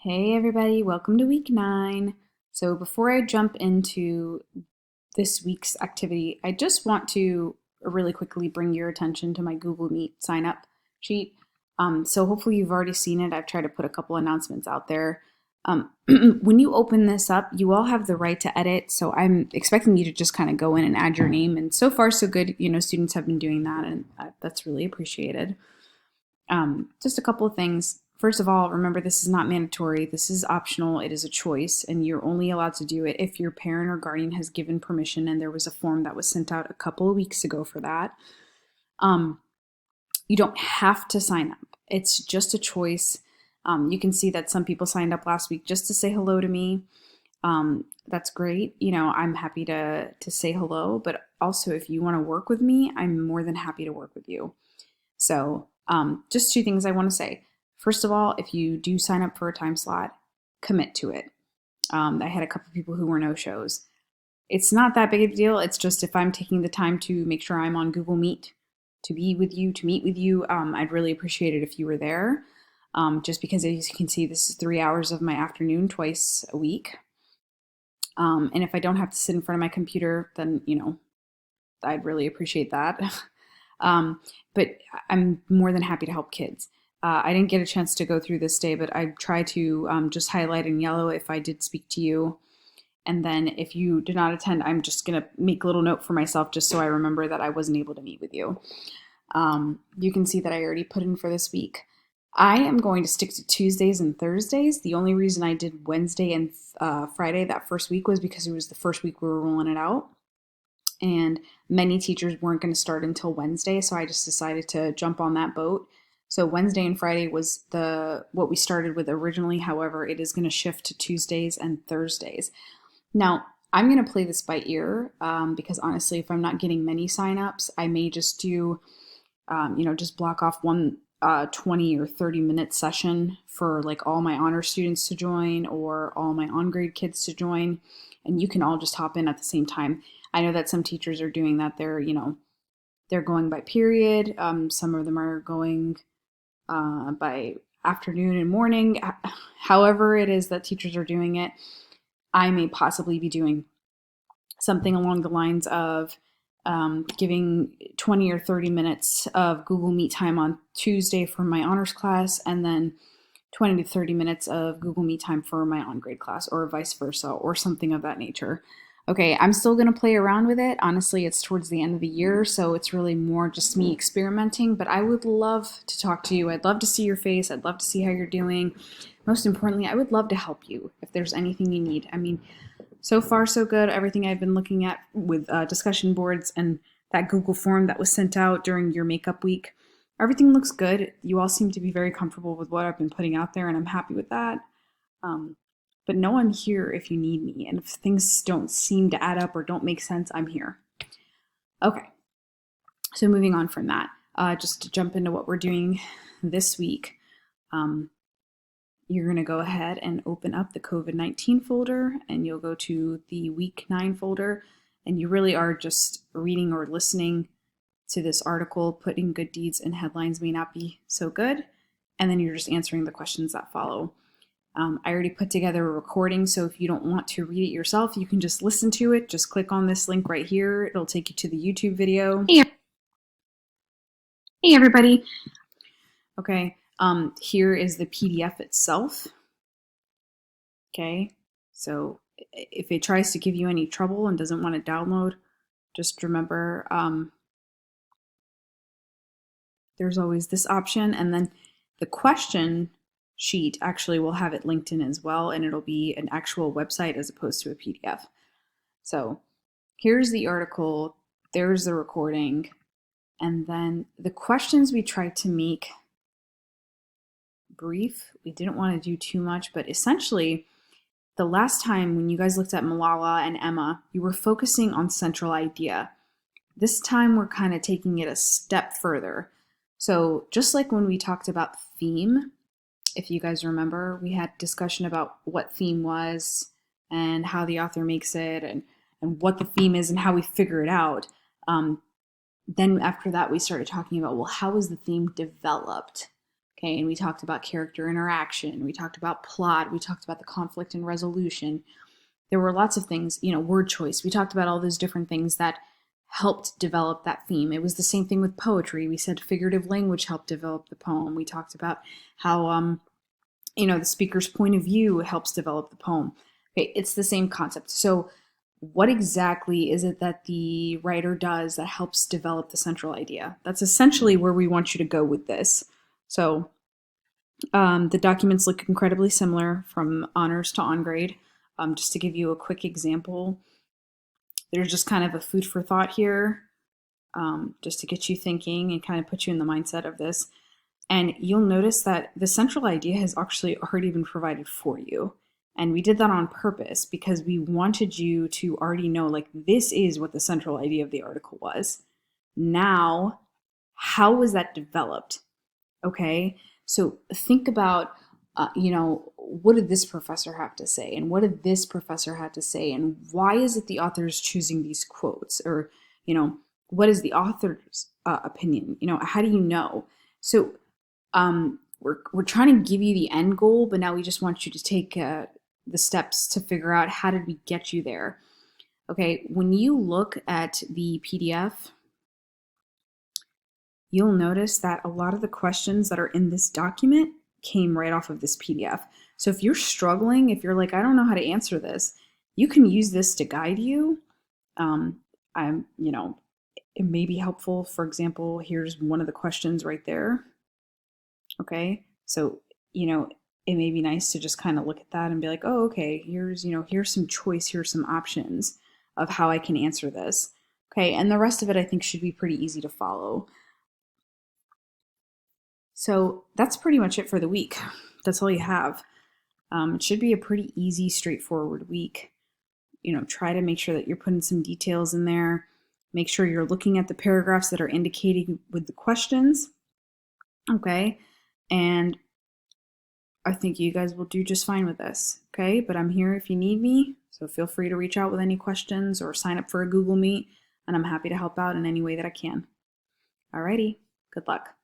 Hey everybody, welcome to week 9. So before I jump into this week's activity, I just want to really quickly bring your attention to my Google Meet sign up sheet. So hopefully you've already seen it. I've tried to put a couple announcements out there. When you open this up, you all have the right to edit. So I'm expecting you to just kind of go in and add your name. And so far, so good. Students have been doing that, and that's really appreciated. Just a couple of things. First of all, remember this is not mandatory. This is optional. It is a choice, and you're only allowed to do it if your parent or guardian has given permission. And there was a form that was sent out a couple of weeks ago for that. You don't have to sign up. It's just a choice. You can see that some people signed up last week just to say hello to me. That's great. I'm happy to say hello, but also if you want to work with me, I'm more than happy to work with you. So just two things I want to say. First of all, if you do sign up for a time slot, commit to it. I had a couple people who were no-shows. It's not that big of a deal. It's just if I'm taking the time to make sure I'm on Google Meet to be with you, to meet with you, I'd really appreciate it if you were there. Just because, as you can see, this is 3 hours of my afternoon twice a week. And if I don't have to sit in front of my computer, then, I'd really appreciate that. But I'm more than happy to help kids. I didn't get a chance to go through this day, but I try to just highlight in yellow if I did speak to you. And then if you did not attend, I'm just going to make a little note for myself just so I remember that I wasn't able to meet with you. You can see that I already put in for this week. I am going to stick to Tuesdays and Thursdays. The only reason I did Wednesday and Friday that first week was because it was the first week we were rolling it out. And many teachers weren't going to start until Wednesday, so I just decided to jump on that boat. So Wednesday and Friday was what we started with originally. However, it is going to shift to Tuesdays and Thursdays. Now, I'm going to play this by ear because honestly, if I'm not getting many signups, I may just do, just block off one 20 or 30-minute session for like all my honor students to join or all my on-grade kids to join, and you can all just hop in at the same time. I know that some teachers are doing that. They're going by period. Some of them are going by afternoon and morning. However it is that teachers are doing it, I may possibly be doing something along the lines of giving 20 or 30 minutes of Google Meet time on Tuesday for my honors class, and then 20 to 30 minutes of Google Meet time for my on-grade class, or vice versa, or something of that nature. Okay, I'm still going to play around with it. Honestly, it's towards the end of the year, so it's really more just me experimenting, but I would love to talk to you. I'd love to see your face. I'd love to see how you're doing. Most importantly, I would love to help you if there's anything you need. I mean, so far so good. Everything I've been looking at with discussion boards and that Google form that was sent out during your makeup week, everything looks good. You all seem to be very comfortable with what I've been putting out there, and I'm happy with that. But know I'm here if you need me, and if things don't seem to add up or don't make sense, I'm here. Okay, so moving on from that, just to jump into what we're doing this week, you're going to go ahead and open up the COVID-19 folder, and you'll go to the week 9 folder, and you really are just reading or listening to this article. Putting good deeds in headlines may not be so good, and then you're just answering the questions that follow. I already put together a recording, so if you don't want to read it yourself, you can just listen to it. Just click on this link right here. It'll take you to the YouTube video. Hey everybody. Okay, here is the PDF itself. Okay, so if it tries to give you any trouble and doesn't want to download, just remember there's always this option, and then the question sheet actually will have it linked in as well, and it'll be an actual website as opposed to a PDF. So here's the article, there's the recording, and then the questions we tried to make brief. We didn't want to do too much, but essentially the last time when you guys looked at Malala and Emma, you were focusing on central idea. This time we're kind of taking it a step further. So just like when we talked about theme, if you guys remember, we had discussion about what theme was and how the author makes it and what the theme is and how we figure it out. Then after that, we started talking about, well, how is the theme developed? Okay, and we talked about character interaction, we talked about plot, we talked about the conflict and resolution. There were lots of things, word choice. We talked about all those different things that helped develop that theme. It was the same thing with poetry. We said figurative language helped develop the poem. We talked about how the speaker's point of view helps develop the poem. Okay, it's the same concept. So what exactly is it that the writer does that helps develop the central idea? That's essentially where we want you to go with this. So the documents look incredibly similar from honors to on grade. Just to give you a quick example, there's just kind of a food for thought here, just to get you thinking and kind of put you in the mindset of this. And you'll notice that the central idea has actually already been provided for you. And we did that on purpose because we wanted you to already know, like, this is what the central idea of the article was. Now, how was that developed? Okay, so think about, what did this professor have to say? And what did this professor have to say? And why is it the author is choosing these quotes? Or, what is the author's opinion? How do you know? So we're trying to give you the end goal, but now we just want you to take the steps to figure out how did we get you there. Okay, when you look at the PDF, you'll notice that a lot of the questions that are in this document came right off of this PDF. So if you're struggling, if you're like, I don't know how to answer this, you can use this to guide you. It may be helpful. For example, here's one of the questions right there. Okay, so, it may be nice to just kind of look at that and be like, oh, okay, here's some choice, here's some options of how I can answer this. Okay, and the rest of it I think should be pretty easy to follow. So that's pretty much it for the week. That's all you have. It should be a pretty easy, straightforward week. Try to make sure that you're putting some details in there. Make sure you're looking at the paragraphs that are indicating with the questions. Okay, and I think you guys will do just fine with this. Okay, but I'm here if you need me. So feel free to reach out with any questions or sign up for a Google Meet, and I'm happy to help out in any way that I can. Alrighty, good luck.